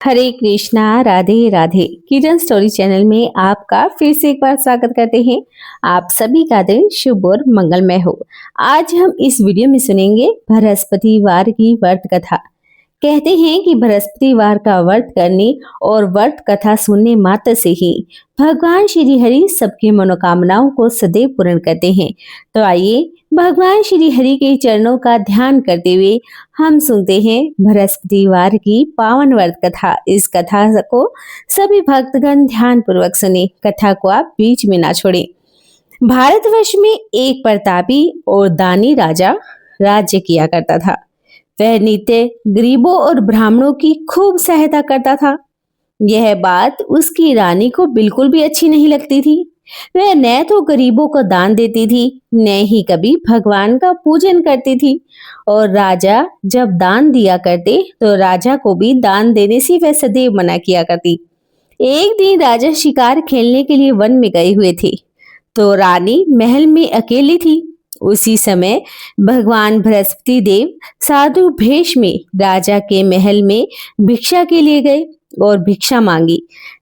हरे कृष्णा, राधे राधे। किरण story channel में आपका फिर से एक बार स्वागत करते हैं। आप सभी का दिन शुभ और मंगलमय हो। आज हम इस वीडियो में सुनेंगे बृहस्पतिवार की व्रत कथा। कहते हैं कि बृहस्पतिवार का व्रत करने और व्रत कथा सुनने मात्र से ही भगवान श्री हरि सबकी मनोकामनाओं को सदैव पूर्ण करते हैं। तो आइए भगवान श्री हरि के चरणों का ध्यान करते हुए हम सुनते हैं बृहस्पतिवार की पावन व्रत कथा। इस कथा को सभी भक्तगण ध्यान पूर्वक सुने। कथा को आप बीच में ना छोड़ें। भारतवर्ष में एक प्रतापी और दानी राजा राज्य किया करता था। वह नित्य गरीबों और ब्राह्मणों की खूब सहायता करता था। यह बात उसकी रानी को बिल्कुल भी अच्छी नहीं लगती थी। वह न तो गरीबों को दान देती थी, न ही कभी भगवान का पूजन करती थी। और राजा जब दान दिया करते तो राजा को भी दान देने से वह सदैव मना किया करती। एक दिन राजा शिकार खेलने के लिए वन में गए हुए थे, तो रानी महल में अकेली थी। उसी समय भगवान बृहस्पति देव साधु भेष में राजा के महल में भिक्षा के लिए गए और भिक्षा मांगी,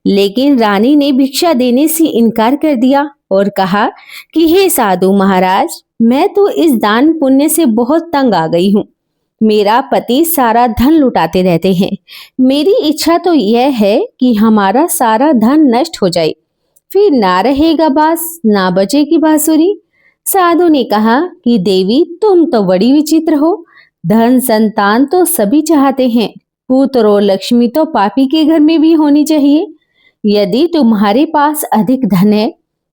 लेकिन रानी ने भिक्षा देने से इनकार कर दिया और कहा कि हे साधु महाराज, मैं तो इस दान पुण्य से बहुत तंग आ गई हूँ। मेरा पति सारा धन लुटाते रहते हैं। मेरी इच्छा तो यह है कि हमारा सारा धन नष्ट हो जाए, फिर ना रहेगा बांस, ना बजेगी बांसुरी। साधु ने कहा कि देवी, तुम तो बड़ी विचित्र हो। धन संतान तो सभी चाहते हैं, पुत्र और लक्ष्मी तो पापी के घर में भी होनी चाहिए। यदि तुम्हारे पास अधिक धन है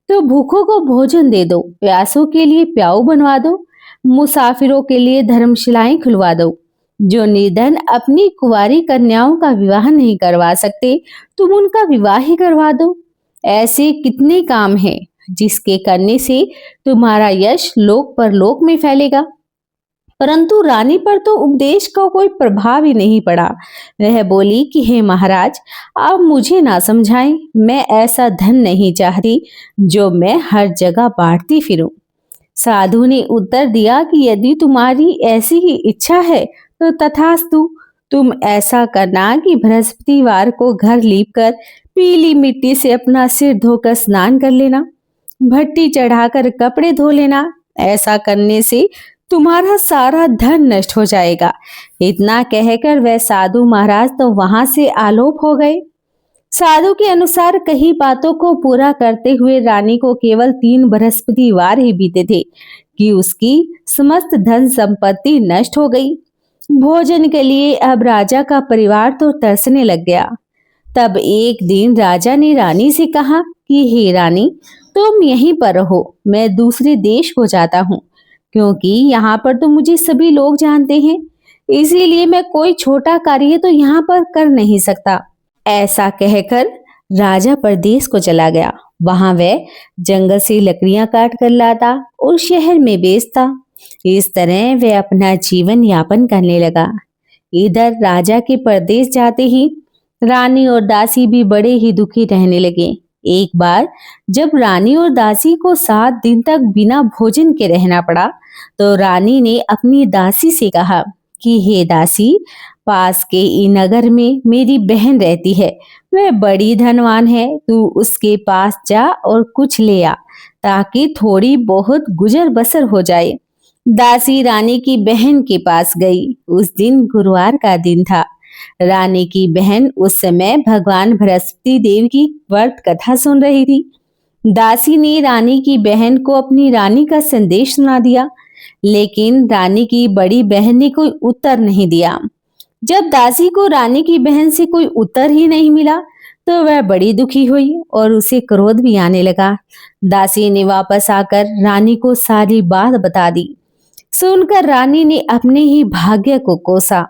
तो भूखों को भोजन दे दो, प्यासों के लिए प्याऊ बनवा दो, मुसाफिरों के लिए धर्मशालाएं खुलवा दो। जो निर्धन अपनी कुंवारी कन्याओं का विवाह नहीं करवा सकते, तुम उनका विवाह ही करवा दो। ऐसे कितने काम हैं जिसके करने से तुम्हारा यश लोक परलोक में फैलेगा। परंतु रानी पर तो उपदेश का कोई प्रभाव ही नहीं पड़ा। वह बोली कि हे महाराज, आप मुझे ना समझाएं। मैं ऐसा धन नहीं चाहती जो मैं हर जगह बांटती फिरूं। साधु ने उत्तर दिया कि यदि तुम्हारी ऐसी ही इच्छा है तो तथास्तु। तुम ऐसा करना कि बृहस्पतिवार को घर लीपकर पीली मिट्टी से अपना सिर धोकर स्नान कर लेना, भट्टी चढ़ाकर कपड़े धो लेना। ऐसा करने से तुम्हारा सारा धन नष्ट हो जाएगा। इतना कहकर वह साधु महाराज तो वहां से आलोप हो गए। साधु के अनुसार कई बातों को पूरा करते हुए रानी को केवल 3 बृहस्पतिवार ही बीते थे कि उसकी समस्त धन संपत्ति नष्ट हो गई। भोजन के लिए अब राजा का परिवार तो तरसने लग गया। तब एक दिन राजा ने रानी से कहा कि हे रानी, तुम यहीं पर रहो, मैं दूसरे देश को जाता हूँ, क्योंकि यहाँ पर तो मुझे सभी लोग जानते हैं। इसीलिए मैं कोई छोटा कार्य तो यहाँ पर कर नहीं सकता। ऐसा कहकर राजा परदेश को चला गया। वहां वह जंगल से लकड़ियां काट कर लाता और शहर में बेचता। इस तरह वह अपना जीवन यापन करने लगा। इधर राजा के परदेश जाते ही रानी और दासी भी बड़े ही दुखी रहने लगे। एक बार जब रानी और दासी को 7 दिन तक बिना भोजन के रहना पड़ा, तो रानी ने अपनी दासी से कहा कि हे दासी, पास के ई नगर में मेरी बहन रहती है। वह बड़ी धनवान है। तू उसके पास जा और कुछ ले आ, ताकि थोड़ी बहुत गुजर बसर हो जाए। दासी रानी की बहन के पास गई। उस दिन गुरुवार का दिन था। रानी की बहन उस समय भगवान बृहस्पति देव की व्रत कथा सुन रही थी। दासी ने रानी की बहन को अपनी रानी का संदेश सुना दिया, लेकिन रानी की बड़ी बहन ने कोई उत्तर नहीं दिया। जब दासी को रानी की बहन से कोई उत्तर ही नहीं मिला, तो वह बड़ी दुखी हुई और उसे क्रोध भी आने लगा। दासी ने वापस आकर रानी को सारी बात बता दी। सुनकर रानी ने अपने ही भाग्य को कोसा।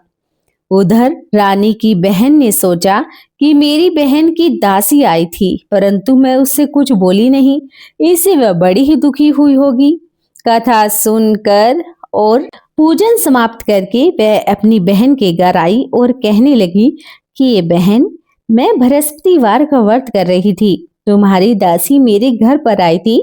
उधर रानी की बहन ने सोचा कि मेरी बहन की दासी आई थी, परंतु मैं उससे कुछ बोली नहीं, इससे वह बड़ी ही दुखी हुई होगी। कथा सुनकर और पूजन समाप्त करके वह अपनी बहन के घर आई और कहने लगी कि ये बहन, मैं बृहस्पतिवार का व्रत कर रही थी। तुम्हारी दासी मेरे घर पर आई थी,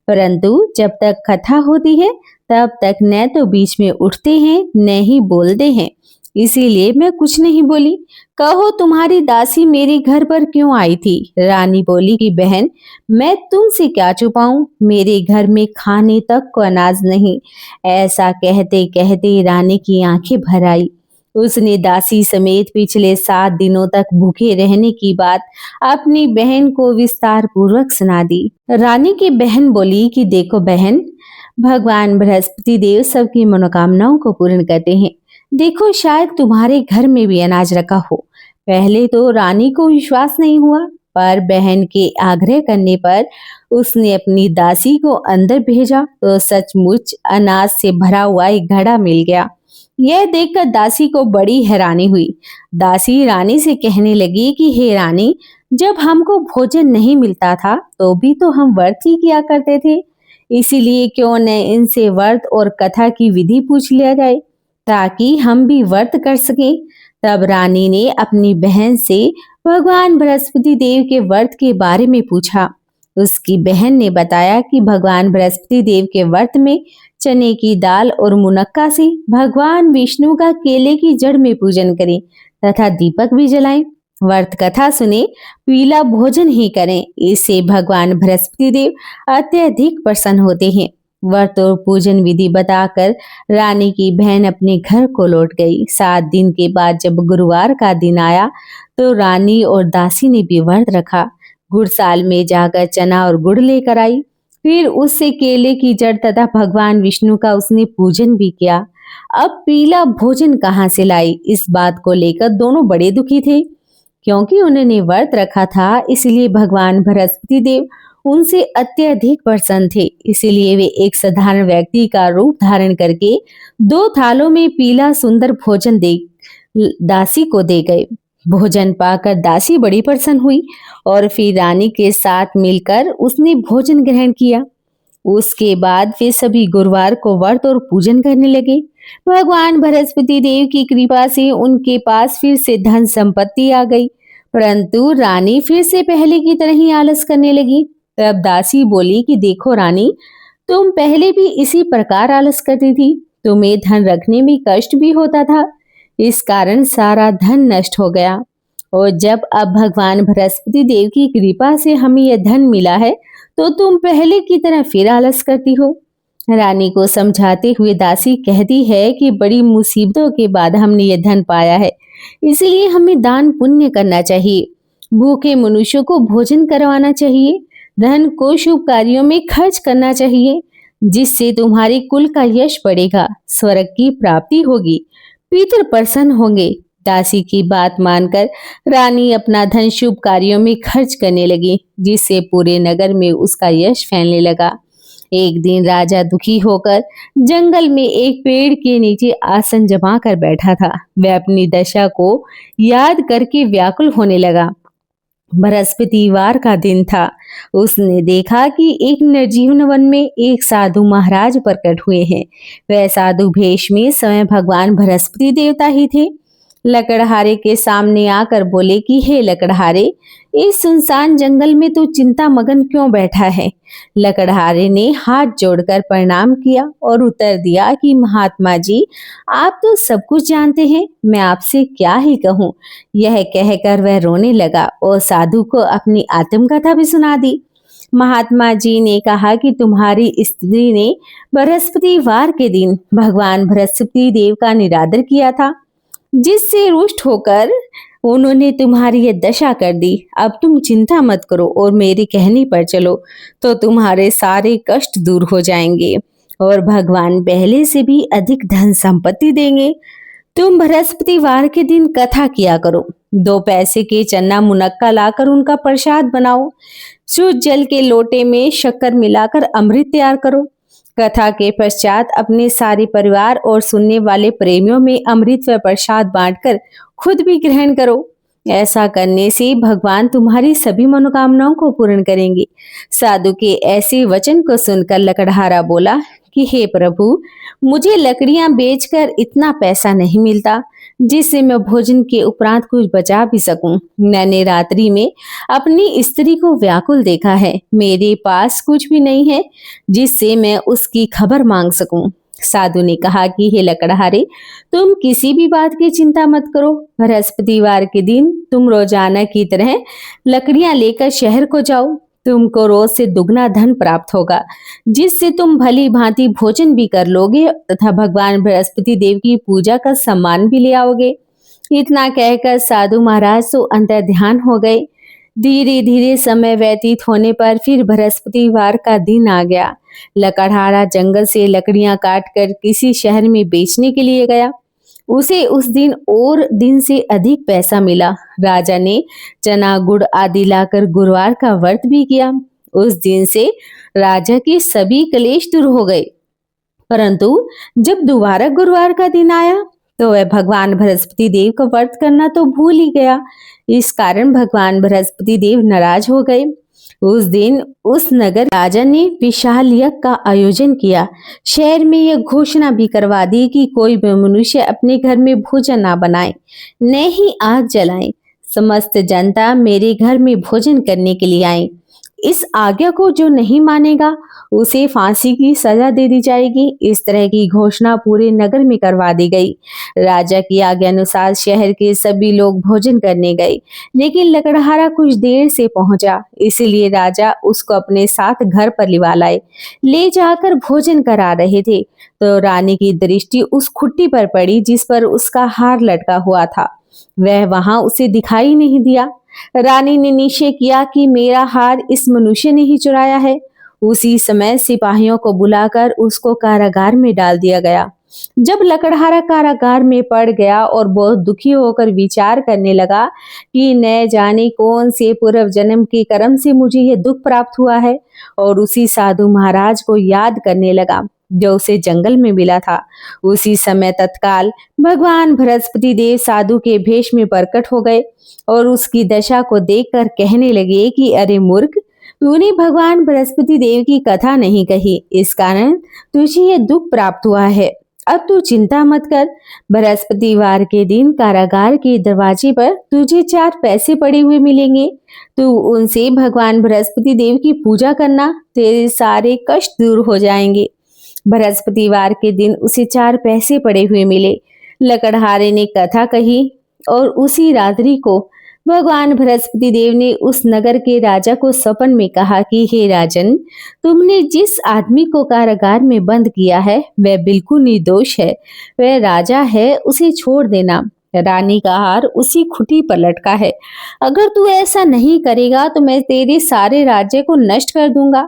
परंतु जब तक कथा होती है तब तक न तो बीच में उठते हैं न ही बोलते हैं। इसीलिए मैं कुछ नहीं बोली। कहो तुम्हारी दासी मेरे घर पर क्यों आई थी? रानी बोली कि बहन, मैं तुमसे क्या छुपाऊं, मेरे घर में खाने तक को अनाज नहीं। ऐसा कहते कहते रानी की आंखें भर आई। उसने दासी समेत पिछले 7 दिनों तक भूखे रहने की बात अपनी बहन को विस्तार पूर्वक सुना दी। रानी की बहन बोली कि देखो बहन, भगवान बृहस्पति देव सबकी मनोकामनाओं को पूर्ण करते हैं। देखो, शायद तुम्हारे घर में भी अनाज रखा हो। पहले तो रानी को विश्वास नहीं हुआ, पर बहन के आग्रह करने पर उसने अपनी दासी को अंदर भेजा तो सचमुच अनाज से भरा हुआ एक घड़ा मिल गया। यह देखकर दासी को बड़ी हैरानी हुई। दासी रानी से कहने लगी कि हे रानी, जब हमको भोजन नहीं मिलता था तो भी तो हम व्रत ही किया करते थे। इसीलिए क्यों न इनसे व्रत और कथा की विधि पूछ लिया जाए, ताकि हम भी व्रत कर सकें। तब रानी ने अपनी बहन से भगवान बृहस्पति देव के व्रत के बारे में पूछा। उसकी बहन ने बताया कि भगवान बृहस्पति देव के व्रत में चने की दाल और मुनक्का से भगवान विष्णु का केले की जड़ में पूजन करें तथा दीपक भी जलाएं। व्रत कथा सुने, पीला भोजन ही करें, इससे भगवान बृहस्पति देव अत्यधिक प्रसन्न होते हैं। व्रत और पूजन विधि बताकर रानी की बहन अपने घर को लौट गई। 7 दिन के बाद जब गुरुवार का दिन आया तो रानी और दासी ने भी व्रत रखा। गुड़साल में जाकर चना और गुड़ लेकर आई। फिर उससे केले की जड़ तथा भगवान विष्णु का उसने पूजन भी किया। अब पीला भोजन कहाँ से लाई, इस बात को लेकर दोनों बड़े दुखी थे। क्योंकि उन्होंने व्रत रखा था, इसलिए भगवान बृहस्पति देव उनसे अत्यधिक प्रसन्न थे। इसलिए वे एक साधारण व्यक्ति का रूप धारण करके 2 थालों में पीला सुंदर भोजन दे दासी को दे गए। भोजन पाकर दासी बड़ी प्रसन्न हुई और फिर रानी के साथ मिलकर उसने भोजन ग्रहण किया। उसके बाद वे सभी गुरुवार को व्रत और पूजन करने लगे। भगवान बृहस्पति देव की कृपा से उनके पास फिर से धन संपत्ति आ गई, परंतु रानी फिर से पहले की तरह ही आलस करने लगी। तब दासी बोली कि देखो रानी, तुम पहले भी इसी प्रकार आलस करती थी। तुम्हें धन रखने में कष्ट भी होता था, इस कारण सारा धन नष्ट हो गया। और जब अब भगवान बृहस्पति देव की कृपा से हमें यह धन मिला है तो तुम पहले की तरह फिर आलस करती हो। रानी को समझाते हुए दासी कहती है कि बड़ी मुसीबतों के बाद हमने यह धन पाया है, इसलिए हमें दान पुण्य करना चाहिए। भूखे मनुष्यों को भोजन करवाना चाहिए। धन को शुभ कार्यों में खर्च करना चाहिए, जिससे तुम्हारे कुल का यश बढ़ेगा, स्वर्ग की प्राप्ति होगी, पितर प्रसन्न होंगे। दासी की बात मानकर रानी अपना धन शुभ कार्यों में खर्च करने लगी, जिससे पूरे नगर में उसका यश फैलने लगा। एक दिन राजा दुखी होकर जंगल में एक पेड़ के नीचे आसन जमा कर बैठा था। वह अपनी दशा को याद करके व्याकुल होने लगा। बृहस्पतिवार का दिन था। उसने देखा कि एक निर्जीवन वन में एक साधु महाराज प्रकट हुए हैं। वह साधु भेष में स्वयं भगवान बृहस्पति देवता ही थे। लकड़हारे के सामने आकर बोले कि हे लकड़हारे, इस सुनसान जंगल में तू चिंता मगन क्यों बैठा है? लकड़हारे ने हाथ जोड़कर प्रणाम किया और उत्तर दिया कि महात्मा जी, आप तो सब कुछ जानते हैं, मैं आपसे क्या ही कहूँ। यह कहकर वह रोने लगा और साधु को अपनी आत्मकथा भी सुना दी। महात्मा जी ने कहा कि तुम्हारी स्त्री ने बृहस्पतिवार के दिन भगवान बृहस्पति देव का निरादर किया था, जिससे रुष्ट होकर उन्होंने तुम्हारी यह दशा कर दी। अब तुम चिंता मत करो और मेरे कहने पर चलो तो तुम्हारे सारे कष्ट दूर हो जाएंगे और भगवान पहले से भी अधिक धन संपत्ति देंगे। तुम बृहस्पतिवार के दिन कथा किया करो। 2 पैसे के चना मुनक्का लाकर उनका प्रसाद बनाओ। शुद्ध जल के लोटे में शक्कर मिलाकर अमृत तैयार करो। कथा के पश्चात अपने सारे परिवार और सुनने वाले प्रेमियों में अमृत व प्रसाद बांटकर खुद भी ग्रहण करो। ऐसा करने से भगवान तुम्हारी सभी मनोकामनाओं को पूर्ण करेंगे। साधु के ऐसे वचन को सुनकर लकड़हारा बोला कि हे प्रभु, मुझे लकड़ियां बेचकर इतना पैसा नहीं मिलता जिससे मैं भोजन के उपरांत कुछ बचा भी सकूं। मैंने रात्रि में अपनी स्त्री को व्याकुल देखा है। मेरे पास कुछ भी नहीं है जिससे मैं उसकी खबर मांग सकूं। साधु ने कहा कि हे लकड़हारे, तुम किसी भी बात की चिंता मत करो। बृहस्पतिवार के दिन तुम रोजाना की तरह लकड़ियां लेकर शहर को जाओ। तुमको रोज से दुगना धन प्राप्त होगा, जिससे तुम भली भांति भोजन भी कर लोगे तथा भगवान बृहस्पति देव की पूजा का सम्मान भी ले आओगे। इतना कहकर साधु महाराज तो अंतर ध्यान हो गए। धीरे धीरे समय व्यतीत होने पर फिर बृहस्पतिवार का दिन आ गया। लकड़हारा जंगल से लकड़ियां काटकर किसी शहर में बेचने के लिए गया। उसे उस दिन और दिन से अधिक पैसा मिला। राजा ने चना गुड़ आदि लाकर गुरुवार का व्रत भी किया। उस दिन से राजा के सभी क्लेश दूर हो गए। परंतु जब दोबारा गुरुवार का दिन आया तो वह भगवान बृहस्पति देव का व्रत करना तो भूल ही गया। इस कारण भगवान बृहस्पति देव नाराज हो गए। उस दिन उस नगर राजा ने विशाल यज्ञ का आयोजन किया। शहर में यह घोषणा भी करवा दी कि कोई भी मनुष्य अपने घर में भोजन ना बनाए, न ही आग जलाए। समस्त जनता मेरे घर में भोजन करने के लिए आए। इस आज्ञा को जो नहीं मानेगा उसे फांसी की सजा दे दी जाएगी। इस तरह की घोषणा पूरे नगर में करवा दी गई। राजा की आज्ञा अनुसार शहर के सभी लोग भोजन करने गए, लेकिन लकड़हारा कुछ देर से पहुंचा, इसलिए राजा उसको अपने साथ घर पर लिवा लाए। ले जाकर भोजन करा रहे थे तो रानी की दृष्टि उस खुट्टी पर पड़ी जिस पर उसका हार लटका हुआ था। वह वहां उसे दिखाई नहीं दिया। रानी ने निश्चय किया कि मेरा हार इस मनुष्य ने ही चुराया है। उसी समय सिपाहियों को बुलाकर उसको कारागार में डाल दिया गया। जब लकड़हारा कारागार में पड़ गया और बहुत दुखी होकर विचार करने लगा कि न जाने कौन से पूर्व जन्म के कर्म से मुझे यह दुख प्राप्त हुआ है, और उसी साधु महाराज को याद करने लगा जो उसे जंगल में मिला था। उसी समय तत्काल भगवान बृहस्पति देव साधु के भेष में प्रकट हो गए और उसकी दशा को देखकर कहने लगे कि अरे मूर्ख, तूने भगवान बृहस्पति देव की कथा नहीं कही, इस कारण तुझे यह दुख प्राप्त हुआ है। अब तू चिंता मत कर। बृहस्पतिवार के दिन कारागार के दरवाजे पर तुझे 4 पैसे पड़े हुए मिलेंगे। तू उनसे भगवान बृहस्पति देव की पूजा करना, तेरे सारे कष्ट दूर हो जाएंगे। बृहस्पतिवार के दिन उसे 4 पैसे पड़े हुए मिले। लकड़हारे ने कथा कही और उसी रात्रि को भगवान बृहस्पति देव ने उस नगर के राजा को सपन में कहा कि हे राजन, तुमने जिस आदमी को कारागार में बंद किया है वह बिल्कुल निर्दोष है। वह राजा है, उसे छोड़ देना। रानी का हार उसी खुटी पर लटका है। अगर तू ऐसा नहीं करेगा तो मैं तेरे सारे राज्य को नष्ट कर दूंगा।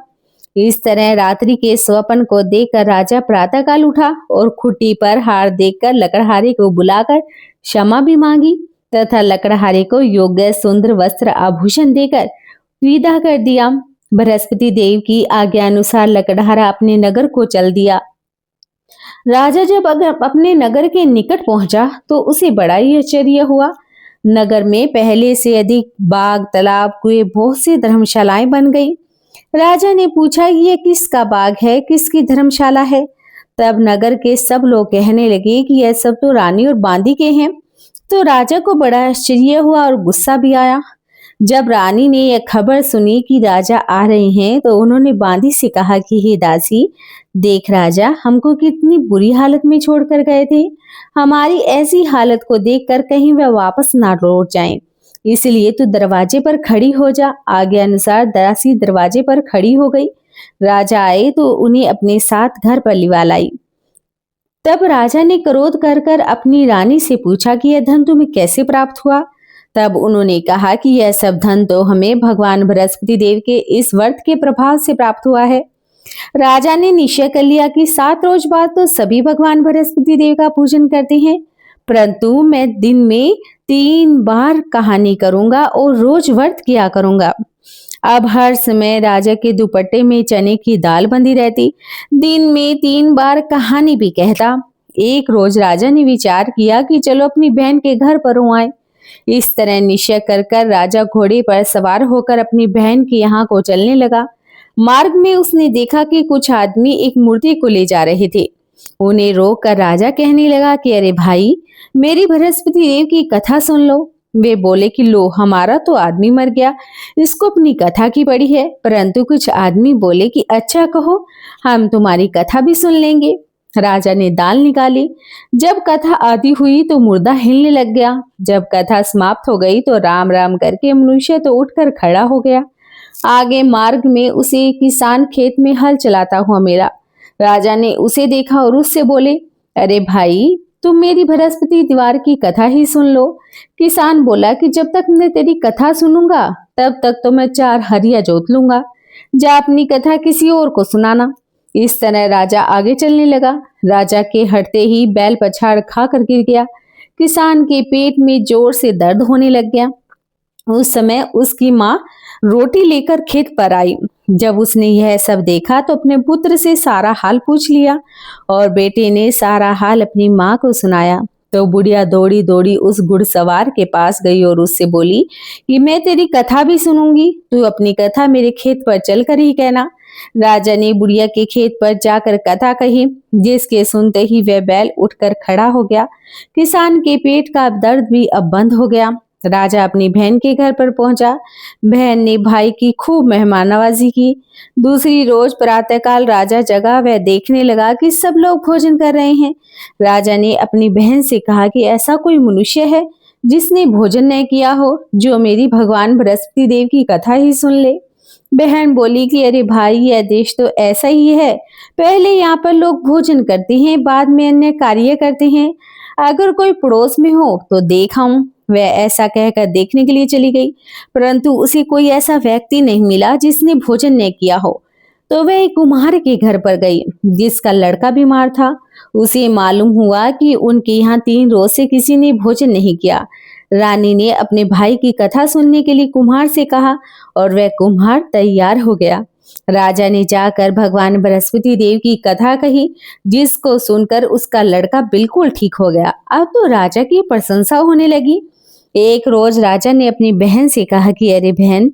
इस तरह रात्रि के स्वप्न को देखकर राजा प्रातःकाल उठा और खुट्टी पर हार देखकर लकड़हारे को बुलाकर क्षमा भी मांगी तथा लकड़हारे को योग्य सुंदर वस्त्र आभूषण देकर विदा कर दिया। बृहस्पति देव की आज्ञा अनुसार लकड़हारा अपने नगर को चल दिया। राजा जब अपने नगर के निकट पहुंचा तो उसे बड़ा ही आश्चर्य हुआ। नगर में पहले से अधिक बाग, तालाब, कुएं, बहुत सी धर्मशालाएं बन गई। राजा ने पूछा कि यह किसका बाग है, किसकी धर्मशाला है। तब नगर के सब लोग कहने लगे कि यह सब तो रानी और बांदी के हैं। तो राजा को बड़ा आश्चर्य हुआ और गुस्सा भी आया। जब रानी ने यह खबर सुनी कि राजा आ रहे हैं तो उन्होंने बांदी से कहा कि हे दासी, देख राजा हमको कितनी बुरी हालत में छोड़कर गए थे। हमारी ऐसी हालत को देखकर कहीं वह वापस ना लौट जाएं। इसलिए तू दरवाजे पर खड़ी हो जा। आज्ञा अनुसार दासी दरवाजे पर खड़ी हो गई। राजा आए तो उन्हें अपने साथ घर पर लिवा लाई। तब राजा ने क्रोध कर कर अपनी रानी से पूछा कि यह धन तुम्हें कैसे प्राप्त हुआ। तब उन्होंने कहा कि यह सब धन तो हमें भगवान बृहस्पति देव के इस व्रत के प्रभाव से प्राप्त हुआ है। राजा ने निश्चय कर लिया कि 7 रोज बाद तो सभी भगवान बृहस्पति देव का पूजन करते हैं, परंतु मैं दिन में 3 बार कहानी करूंगा और रोज व्रत किया करूंगा। अब हर समय राजा के दुपट्टे में चने की दाल बंधी रहती। दिन में 3 बार कहानी भी कहता। एक रोज राजा ने विचार किया कि चलो अपनी बहन के घर पर आए। इस तरह निश्चय कर राजा घोड़े पर सवार होकर अपनी बहन के यहाँ को चलने लगा। मार्ग में उसने देखा कि कुछ आदमी एक मूर्ति को ले जा रहे थे। उन्हें रोक कर राजा कहने लगा कि अरे भाई, मेरी बृहस्पति देव की कथा सुन लो। वे बोले कि लो, हमारा तो आदमी मर गया, इसको अपनी कथा की पड़ी है। परंतु कुछ आदमी बोले कि अच्छा कहो, हम तुम्हारी कथा भी सुन लेंगे। राजा ने दाल निकाली। जब कथा आधी हुई तो मुर्दा हिलने लग गया। जब कथा समाप्त हो गई तो राम राम करके मनुष्य तो उठकर खड़ा हो गया। आगे मार्ग में उसे किसान खेत में हल चलाता हुआ मिला। राजा ने उसे देखा और उससे बोले, अरे भाई, तुम मेरी बृहस्पति दीवार की कथा ही सुन लो। किसान बोला कि जब तक मैं तेरी कथा सुनूंगा तब तक तो मैं 4 हरिया जोत लूंगा। जा अपनी कथा किसी और को सुनाना। इस तरह राजा आगे चलने लगा। राजा के हटते ही बैल पछाड़ खा कर गिर गया। किसान के पेट में जोर से दर्द होने लग गया। उस समय उसकी माँ रोटी लेकर खेत पर आई। जब उसने यह सब देखा तो अपने पुत्र से सारा हाल पूछ लिया और बेटे ने सारा हाल अपनी माँ को सुनाया। तो बुढ़िया दौड़ी दौड़ी उस घुड़सवार के पास गई और उससे बोली कि मैं तेरी कथा भी सुनूंगी, तू अपनी कथा मेरे खेत पर चलकर ही कहना। राजा ने बुढ़िया के खेत पर जाकर कथा कही, जिसके सुनते ही वह बैल उठकर खड़ा हो गया। किसान के पेट का दर्द भी अब बंद हो गया। राजा अपनी बहन के घर पर पहुंचा। बहन ने भाई की खूब मेहमान नवाजी की। दूसरी रोज प्रातःकाल राजा जगा, वह देखने लगा कि सब लोग भोजन कर रहे हैं। राजा ने अपनी बहन से कहा कि ऐसा कोई मनुष्य है जिसने भोजन न किया हो, जो मेरी भगवान बृहस्पति देव की कथा ही सुन ले। बहन बोली कि अरे भाई, यह देश तो ऐसा ही है। पहले यहाँ पर लोग भोजन करते हैं, बाद में अन्य कार्य करते हैं। अगर कोई पड़ोस में हो तो देख आऊं। वह ऐसा कहकर देखने के लिए चली गई, परंतु उसे कोई ऐसा व्यक्ति नहीं मिला जिसने भोजन न किया हो। तो वह एक कुम्हार के घर पर गई, जिसका लड़का बीमार था। उसे मालूम हुआ कि उनके यहाँ 3 रोज से किसी ने भोजन नहीं किया। रानी ने अपने भाई की कथा सुनने के लिए कुम्हार से कहा और वह कुम्हार तैयार हो गया। राजा ने जाकर भगवान बृहस्पति देव की कथा कही, जिसको सुनकर उसका लड़का बिल्कुल ठीक हो गया। अब तो राजा की प्रशंसा होने लगी। एक रोज राजा ने अपनी बहन से कहा कि अरे बहन,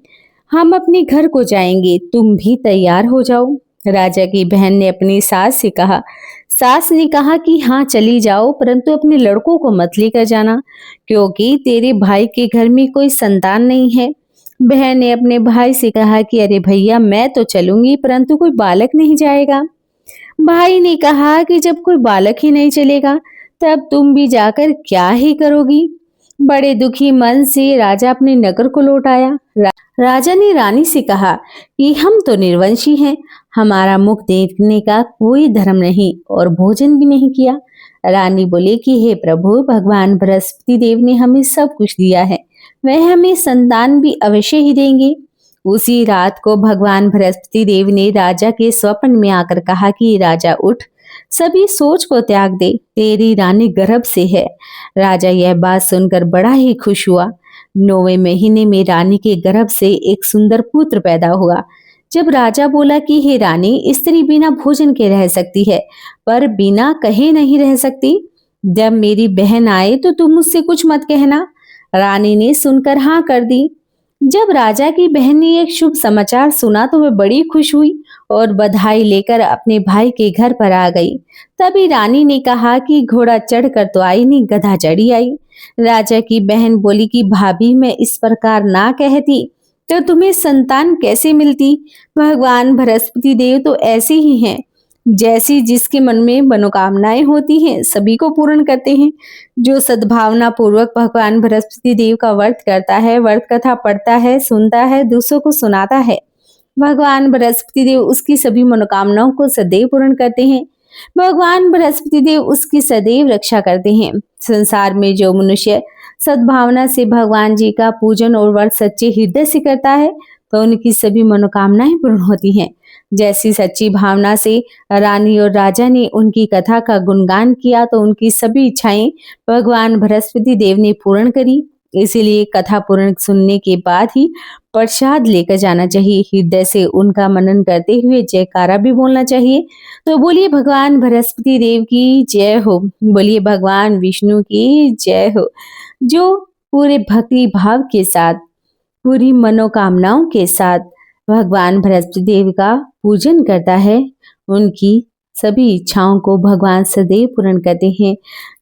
हम अपने घर को जाएंगे, तुम भी तैयार हो जाओ। राजा की बहन ने अपनी सास से कहा। सास ने कहा कि हाँ चली जाओ, परंतु अपने लड़कों को मत लेकर जाना, क्योंकि तेरे भाई के घर में कोई संतान नहीं है। बहन ने अपने भाई से कहा कि अरे भैया, मैं तो चलूंगी, परंतु कोई बालक नहीं जाएगा। भाई ने कहा कि जब कोई बालक ही नहीं चलेगा तब तुम भी जाकर क्या ही करोगी। बड़े दुखी मन से राजा अपने नगर को लौट आया। राजा ने रानी से कहा कि हम तो निर्वंशी हैं, हमारा मुख देखने का कोई धर्म नहीं और भोजन भी नहीं किया। रानी बोले कि हे प्रभु, भगवान बृहस्पति देव ने हमें सब कुछ दिया है, वह हमें संतान भी अवश्य ही देंगे। उसी रात को भगवान बृहस्पति देव ने राजा के स्वप्न में आकर कहा कि राजा उठ, सभी सोच को त्याग दे, तेरी रानी गर्भ से है। राजा यह बात सुनकर बड़ा ही खुश हुआ। 9वें महीने में रानी के गर्भ से एक सुंदर पुत्र पैदा हुआ। जब राजा बोला कि हे रानी, स्त्री बिना भोजन के रह सकती है, पर बिना कहे नहीं रह सकती। जब मेरी बहन आए तो तुम मुझसे कुछ मत कहना। रानी ने सुनकर हाँ कर दी। जब राजा की बहन ने एक शुभ समाचार सुना तो वह बड़ी खुश हुई और बधाई लेकर अपने भाई के घर पर आ गई। तभी रानी ने कहा कि घोड़ा चढ़कर तो आई नहीं, गधा चढ़ी आई। राजा की बहन बोली कि भाभी, मैं इस प्रकार ना कहती तो तुम्हें संतान कैसे मिलती। भगवान बृहस्पति देव तो ऐसे ही हैं, जैसी जिसके मन में मनोकामनाएं होती हैं सभी को पूर्ण करते हैं। जो सद्भावना पूर्वक भगवान बृहस्पति देव का व्रत करता है, व्रत कथा पढ़ता है, सुनता है, दूसरों को सुनाता है, भगवान बृहस्पति देव उसकी सभी मनोकामनाओं को सदैव पूर्ण करते हैं। भगवान बृहस्पति देव उसकी सदैव रक्षा करते हैं। संसार में जो मनुष्य सद्भावना से भगवान जी का पूजन और व्रत सच्चे हृदय से करता है तो उनकी सभी मनोकामनाएं पूर्ण होती हैं। जैसी सच्ची भावना से रानी और राजा ने उनकी कथा का गुणगान किया तो उनकी सभी इच्छाएं भगवान बृहस्पति देव ने पूर्ण करी। इसीलिए कथा पूर्ण सुनने के बाद ही प्रसाद लेकर जाना चाहिए। हृदय से उनका मनन करते हुए जयकारा भी बोलना चाहिए। तो बोलिए भगवान बृहस्पति देव की जय हो, बोलिए भगवान विष्णु की जय हो। जो पूरे भक्ति भाव के साथ, पूरी मनोकामनाओं के साथ भगवान बृहस्पति देव का पूजन करता है, उनकी सभी इच्छाओं को भगवान सदैव पूर्ण करते हैं।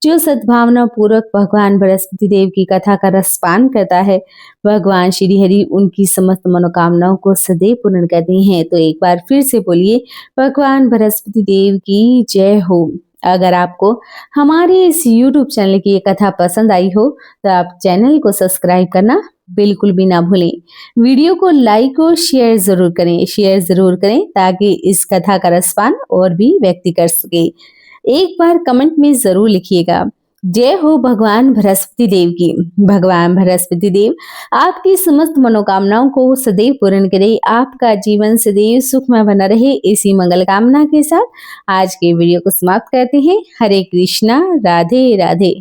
जो सद्भावना पूर्वक भगवान बृहस्पति देव की कथा का रसपान करता है, भगवान श्री हरि उनकी समस्त मनोकामनाओं को सदैव पूर्ण करते हैं। तो एक बार फिर से बोलिए भगवान बृहस्पति देव की जय हो। अगर आपको हमारे इस YouTube चैनल की ये कथा पसंद आई हो तो आप चैनल को सब्सक्राइब करना बिल्कुल भी ना भूलें। वीडियो को लाइक और शेयर जरूर करें ताकि इस कथा का रसपान और भी व्यक्ति कर सके। एक बार कमेंट में जरूर लिखिएगा, जय हो भगवान बृहस्पति देव की। भगवान बृहस्पति देव आपकी समस्त मनोकामनाओं को सदैव पूर्ण करे, आपका जीवन सदैव सुखमय बना रहे, इसी मंगल कामना के साथ आज के वीडियो को समाप्त करते हैं। हरे कृष्णा, राधे राधे।